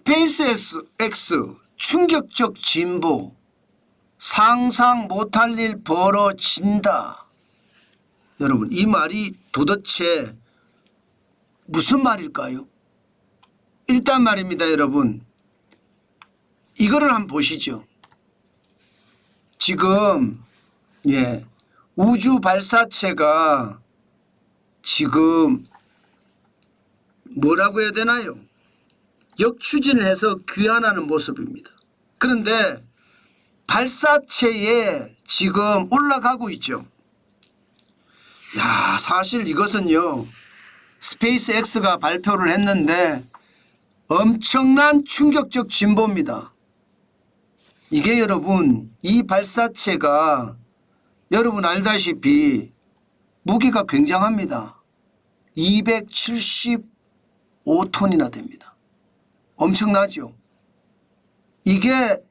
스페이스 X 충격적 진보, 상상 못할 일 벌어진다. 여러분, 이 말이 도대체 무슨 말일까요? 일단 말입니다, 여러분. 이거를 한번 보시죠. 지금 우주 발사체가 지금 뭐라고 해야 되나요? 역추진을 해서 귀환하는 모습입니다. 그런데 발사체에 지금 올라가고 있죠. 야, 사실 이것은요, 스페이스 X가 발표를 했는데 엄청난 충격적 진보입니다. 이게 여러분, 이 발사체가 여러분 알다시피 무게가 굉장합니다. 275톤이나 됩니다. 엄청나죠. 이게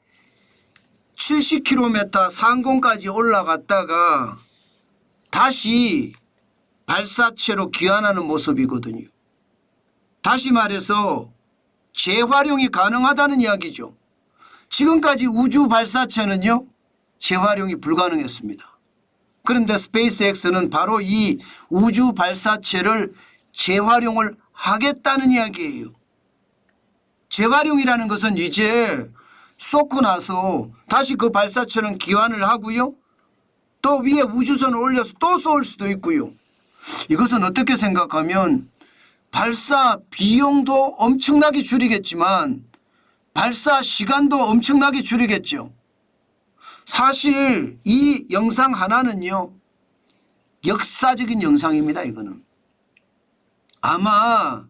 70km 상공까지 올라갔다가 다시 발사체로 귀환하는 모습이거든요. 다시 말해서 재활용이 가능하다는 이야기죠. 지금까지 우주 발사체는요, 재활용이 불가능했습니다. 그런데 스페이스X는 바로 이 우주 발사체를 재활용을 하겠다는 이야기예요. 재활용이라는 것은 이제 쏟고 나서 다시 그 발사체는 귀환을 하고요. 또 위에 우주선을 올려서 또 쏠 수도 있고요. 이것은 어떻게 생각하면 발사 비용도 엄청나게 줄이겠지만 발사 시간도 엄청나게 줄이겠죠. 사실 이 영상 하나는요, 역사적인 영상입니다. 이거는 아마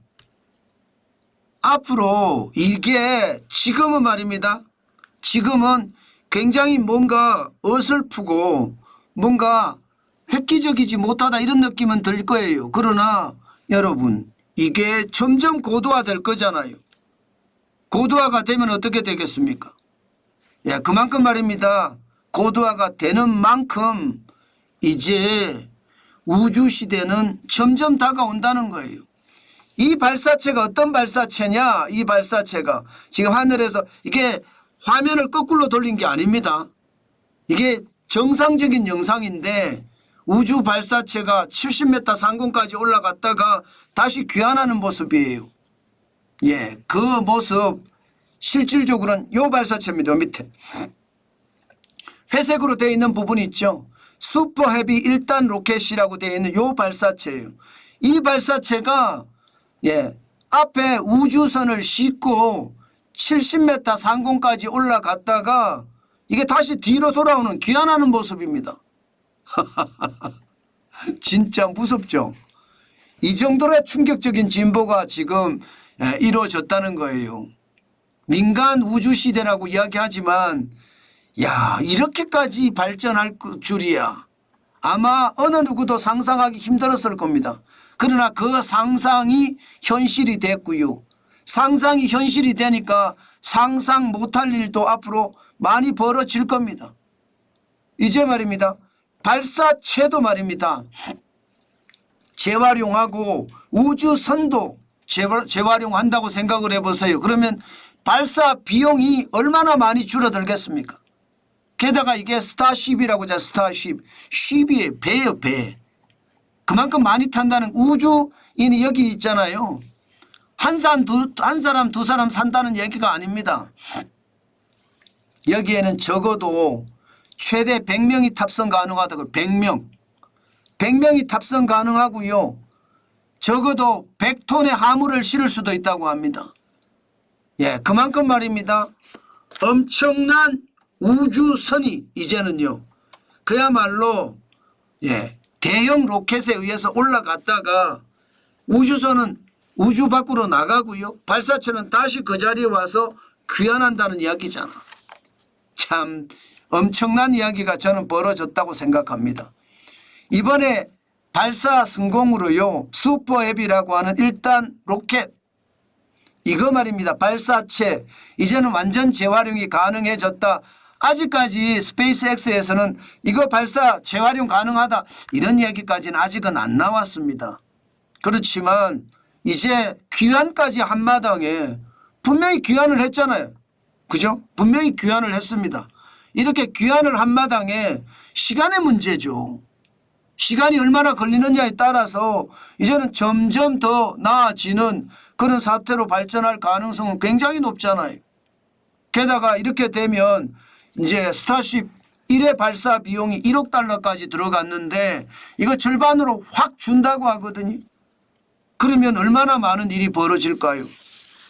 앞으로 이게 지금은 말입니다. 지금은 굉장히 뭔가 어설프고 뭔가 획기적이지 못하다 이런 느낌은 들 거예요. 그러나 여러분, 이게 점점 고도화될 거잖아요. 고도화가 되면 어떻게 되겠습니까? 그만큼 말입니다. 고도화가 되는 만큼 이제 우주시대는 점점 다가온다는 거예요. 이 발사체가 어떤 발사체냐? 이 발사체가 지금 하늘에서 이게 화면을 거꾸로 돌린 게 아닙니다. 이게 정상적인 영상인데 우주 발사체가 70m 상공까지 올라갔다가 다시 귀환하는 모습이에요. 그 모습 실질적으로는 이 발사체입니다. 밑에 회색으로 되어 있는 부분이 있죠. 슈퍼 헤비 1단 로켓이라고 되어 있는 이 발사체예요. 이 발사체가 앞에 우주선을 싣고 70m 상공까지 올라갔다가 이게 다시 뒤로 돌아오는 귀환하는 모습입니다. 진짜 무섭죠. 이 정도의 충격적인 진보가 지금 이루어졌다는 거예요. 민간 우주 시대라고 이야기하지만 이렇게까지 발전할 줄이야. 아마 어느 누구도 상상하기 힘들었을 겁니다. 그러나 그 상상이 현실이 됐고요. 상상이 현실이 되니까 상상 못할 일도 앞으로 많이 벌어질 겁니다. 이제 말입니다. 발사체도 말입니다. 재활용하고 우주선도 재활용한다고 생각을 해보세요. 그러면 발사 비용이 얼마나 많이 줄어들겠습니까? 게다가 이게 스타쉽이라고 하잖아요. 스타쉽. 쉽이에요. 배예요. 배. 그만큼 많이 탄다는 우주인이 여기 있잖아요. 한 사람 두 사람 산다는 얘기가 아닙니다. 여기에는 적어도 최대 100명이 탑승 가능하다고. 100명. 100명이 탑승 가능하고요. 적어도 100톤의 화물을 실을 수도 있다고 합니다. 그만큼 말입니다. 엄청난 우주선이 이제는요, 그야말로 대형 로켓에 의해서 올라갔다가 우주선은 우주 밖으로 나가고요. 발사체는 다시 그 자리에 와서 귀환한다는 이야기잖아. 참 엄청난 이야기가 저는 벌어졌다고 생각합니다. 이번에 발사 성공으로요, 슈퍼헤비라고 하는 1단 로켓, 이거 말입니다. 발사체 이제는 완전 재활용이 가능해졌다. 아직까지 스페이스X에서는 이거 발사 재활용 가능하다 이런 얘기까지는 아직은 안 나왔습니다. 그렇지만 이제 귀환까지 한마당에 분명히 귀환을 했잖아요. 그죠? 분명히 귀환을 했습니다. 이렇게 귀환을 한 마당에 시간의 문제죠. 시간이 얼마나 걸리느냐에 따라서 이제는 점점 더 나아지는 그런 사태로 발전할 가능성은 굉장히 높잖아요. 게다가 이렇게 되면 이제 스타쉽 1회 발사 비용이 1억 달러까지 들어갔는데 이거 절반으로 확 준다고 하거든요. 그러면 얼마나 많은 일이 벌어질까요?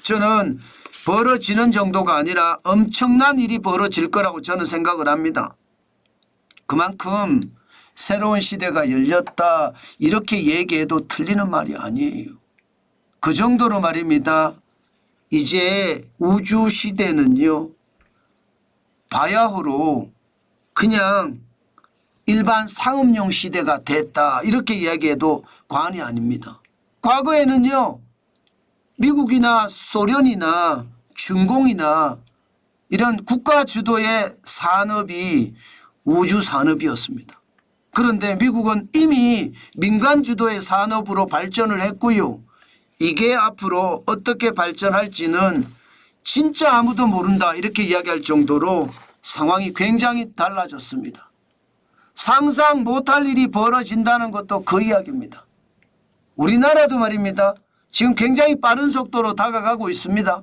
저는 벌어지는 정도가 아니라 엄청난 일이 벌어질 거라고 저는 생각을 합니다. 그만큼 새로운 시대가 열렸다 이렇게 얘기해도 틀리는 말이 아니에요. 그 정도로 말입니다. 이제 우주 시대는요. 바야흐로 그냥 일반 상업용 시대가 됐다 이렇게 이야기해도 과언이 아닙니다. 과거에는요. 미국이나 소련이나 중공이나 이런 국가 주도의 산업이 우주 산업이었습니다. 그런데 미국은 이미 민간 주도의 산업으로 발전을 했고요. 이게 앞으로 어떻게 발전할지는 진짜 아무도 모른다 이렇게 이야기할 정도로 상황이 굉장히 달라졌습니다. 상상 못할 일이 벌어진다는 것도 그 이야기입니다. 우리나라도 말입니다. 지금 굉장히 빠른 속도로 다가가고 있습니다.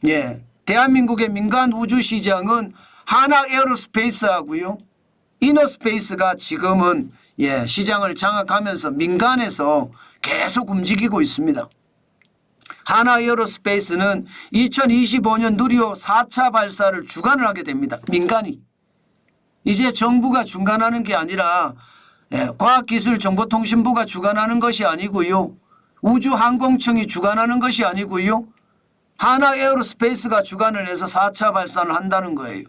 예, 대한민국의 민간 우주 시장은 하나 에어로스페이스하고요. 이너스페이스가 지금은 시장을 장악하면서 민간에서 계속 움직이고 있습니다. 하나 에어로스페이스는 2025년 누리호 4차 발사를 주관을 하게 됩니다. 민간이. 이제 정부가 중간하는 게 아니라 과학기술정보통신부가 주관하는 것이 아니고요. 우주항공청이 주관하는 것이 아니고요. 하나 에어로스페이스가 주관을 해서 4차 발사를 한다는 거예요.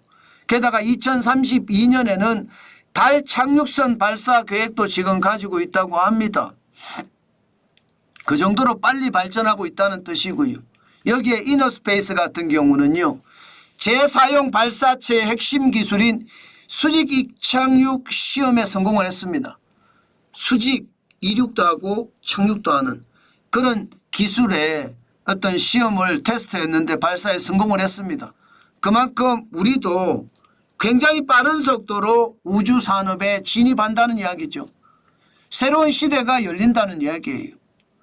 게다가 2032년에는 달 착륙선 발사 계획도 지금 가지고 있다고 합니다. 그 정도로 빨리 발전하고 있다는 뜻이고요. 여기에 이너스페이스 같은 경우는요. 재사용 발사체의 핵심 기술인 수직 이착륙 시험에 성공을 했습니다. 수직 이륙도 하고 착륙도 하는 그런 기술의 어떤 시험을 테스트했는데 발사에 성공을 했습니다. 그만큼 우리도 굉장히 빠른 속도로 우주 산업에 진입한다는 이야기죠. 새로운 시대가 열린다는 이야기예요.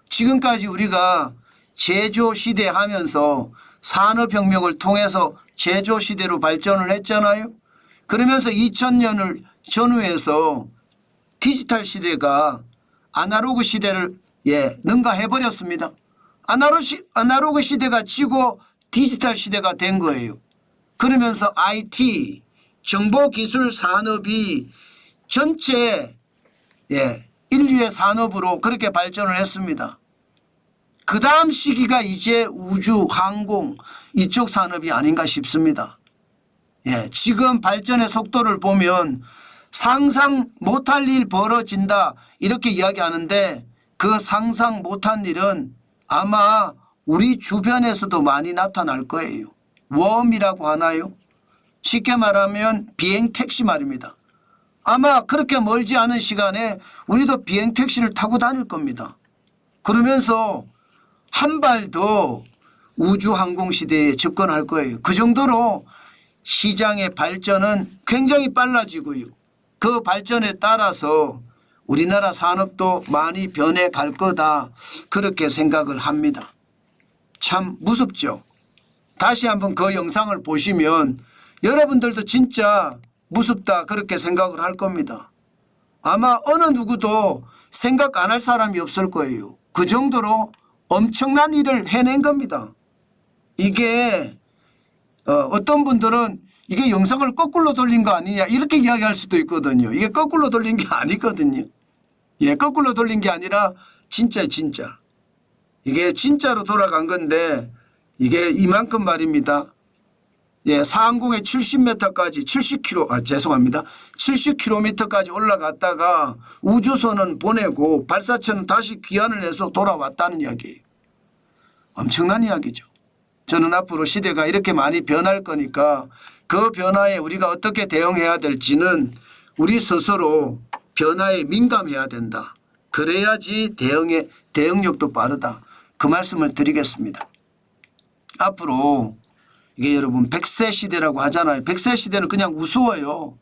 지금까지 우리가 제조시대 하면서 산업혁명을 통해서 제조시대로 발전을 했잖아요. 그러면서 2000년을 전후해서 디지털 시대가 아날로그 시대를 능가해버렸습니다. 아날로그 시대가 지고 디지털 시대가 된 거예요. 그러면서 IT, 정보기술 산업이 전체 인류의 산업으로 그렇게 발전을 했습니다. 그 다음 시기가 이제 우주, 항공 이쪽 산업이 아닌가 싶습니다. 지금 발전의 속도를 보면 상상 못할 일 벌어진다 이렇게 이야기하는데 그 상상 못한 일은 아마 우리 주변에서도 많이 나타날 거예요. 웜이라고 하나요? 쉽게 말하면 비행택시 말입니다. 아마 그렇게 멀지 않은 시간에 우리도 비행택시를 타고 다닐 겁니다. 그러면서 한 발 더 우주항공시대에 접근할 거예요. 그 정도로 시장의 발전은 굉장히 빨라지고요. 그 발전에 따라서 우리나라 산업도 많이 변해갈 거다 그렇게 생각을 합니다. 참 무섭죠. 다시 한번 그 영상을 보시면 여러분들도 진짜 무섭다 그렇게 생각을 할 겁니다. 아마 어느 누구도 생각 안 할 사람이 없을 거예요. 그 정도로 엄청난 일을 해낸 겁니다. 이게 어떤 분들은 이게 영상을 거꾸로 돌린 거 아니냐 이렇게 이야기할 수도 있거든요. 이게 거꾸로 돌린 게 아니거든요. 거꾸로 돌린 게 아니라 진짜 이게 진짜로 돌아간 건데 이게 이만큼 말입니다. 상공에 70m까지 70km까지 올라갔다가 우주선은 보내고 발사체는 다시 귀환을 해서 돌아왔다는 이야기예요. 엄청난 이야기죠. 저는 앞으로 시대가 이렇게 많이 변할 거니까 그 변화에 우리가 어떻게 대응해야 될지는 우리 스스로 변화에 민감해야 된다. 그래야지 대응력도 빠르다. 그 말씀을 드리겠습니다. 앞으로 이게 여러분 100세 시대라고 하잖아요. 100세 시대는 그냥 우스워요.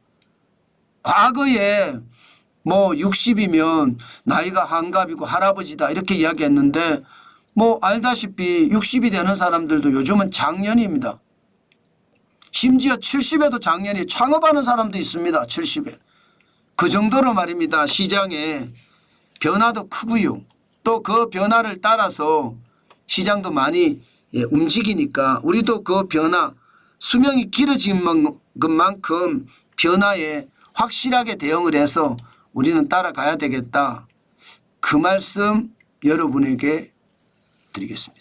과거에 뭐 60이면 나이가 한갑이고 할아버지다 이렇게 이야기했는데 뭐 알다시피 60이 되는 사람들도 요즘은 장년입니다. 심지어 70에도 장년이 창업하는 사람도 있습니다. 70에. 그 정도로 말입니다. 시장에 변화도 크고요. 또 그 변화를 따라서 시장도 많이 움직이니까 우리도 그 변화 수명이 길어진 것만큼 변화에 확실하게 대응을 해서 우리는 따라가야 되겠다. 그 말씀 여러분에게 드리겠습니다.